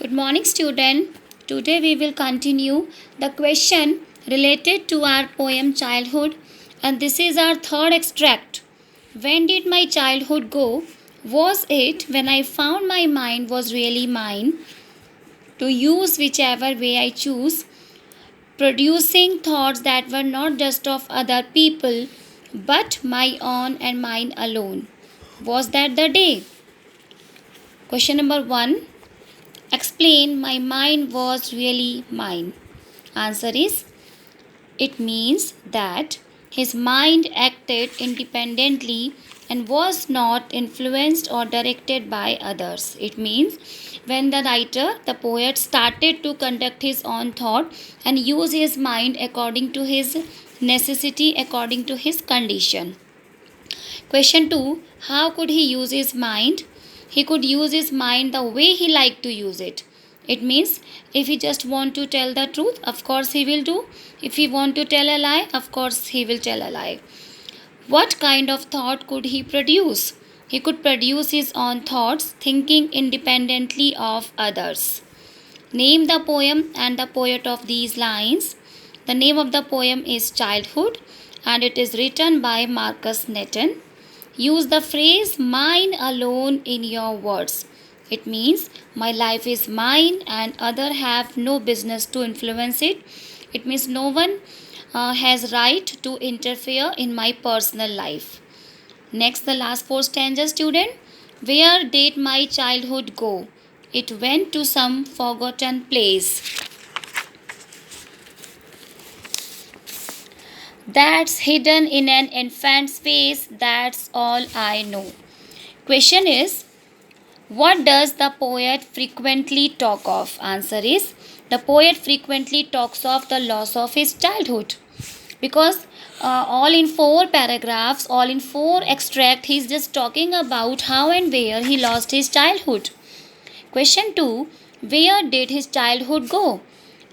Good morning, student. Today we will continue the question related to our poem Childhood, and this is our third extract. When did my childhood go? Was it when I found my mind was really mine to use whichever way I choose, producing thoughts that were not just of other people but my own and mine alone? Was that the day? Question number 1. Explain my mind was really mine. Answer is it means that his mind acted independently and was not influenced or directed by others. It means when the writer, the poet, started to conduct his own thought and use his mind according to his necessity, according to his condition. Question 2. How could he use his mind? He could use his mind the way he liked to use it. It means if he just want to tell the truth, of course he will do. If he want to tell a lie, of course he will tell a lie. What kind of thought could he produce? He could produce his own thoughts, thinking independently of others. Name the poem and the poet of these lines. The name of the poem is Childhood and it is written by Marcus Netton. Use the phrase mine alone in your words. It means my life is mine and other have no business to influence it. It means no one has right to interfere in my personal life. Next, the last four stanzas, student. Where did my childhood go? It went to some forgotten place. That's hidden in an infant's face, that's all I know. Question is, what does the poet frequently talk of? Answer is, the poet frequently talks of the loss of his childhood. Because all in four paragraphs, all in four extract, he is just talking about how and where he lost his childhood. Question 2, where did his childhood go?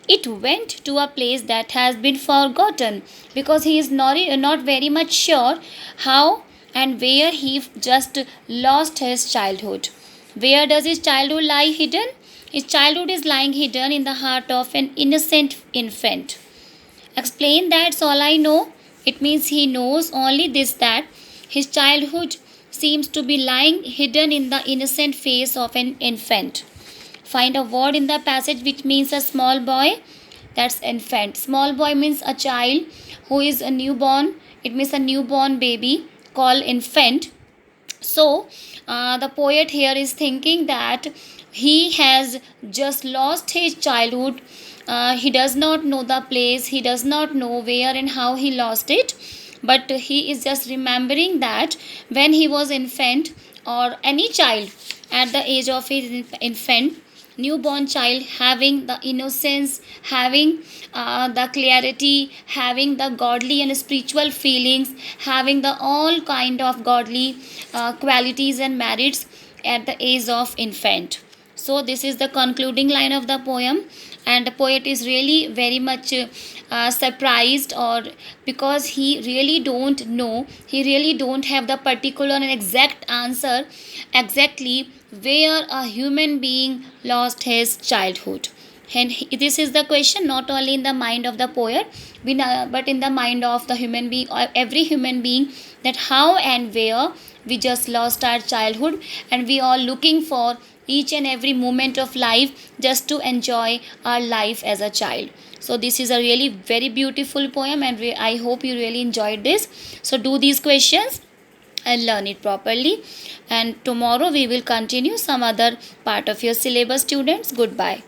It went to a place that has been forgotten because he is not very much sure how and where he just lost his childhood. Where does his childhood lie hidden? His childhood is lying hidden in the heart of an innocent infant. Explain that's all I know. It means he knows only this, that his childhood seems to be lying hidden in the innocent face of an infant. Find a word in the passage which means a small boy. That's infant. Small boy means a child who is a newborn. It means a newborn baby called infant. So the poet here is thinking that he has just lost his childhood. He does not know the place. He does not know where and how he lost it. But he is just remembering that when he was infant or any child at the age of his infant, newborn child, having the innocence, having the clarity, having the godly and spiritual feelings, having the all kind of godly qualities and merits at the age of infant. So this is the concluding line of the poem, and the poet is really very much surprised, or because he really don't know, he really don't have the particular and exact answer exactly where a human being lost his childhood. And this is the question not only in the mind of the poet but in the mind of the human being, or every human being, that how and where we just lost our childhood, and we are looking for each and every moment of life just to enjoy our life as a child. So this is a really very beautiful poem, and I hope you really enjoyed this. So do these questions and learn it properly, and tomorrow we will continue some other part of your syllabus, students. Goodbye.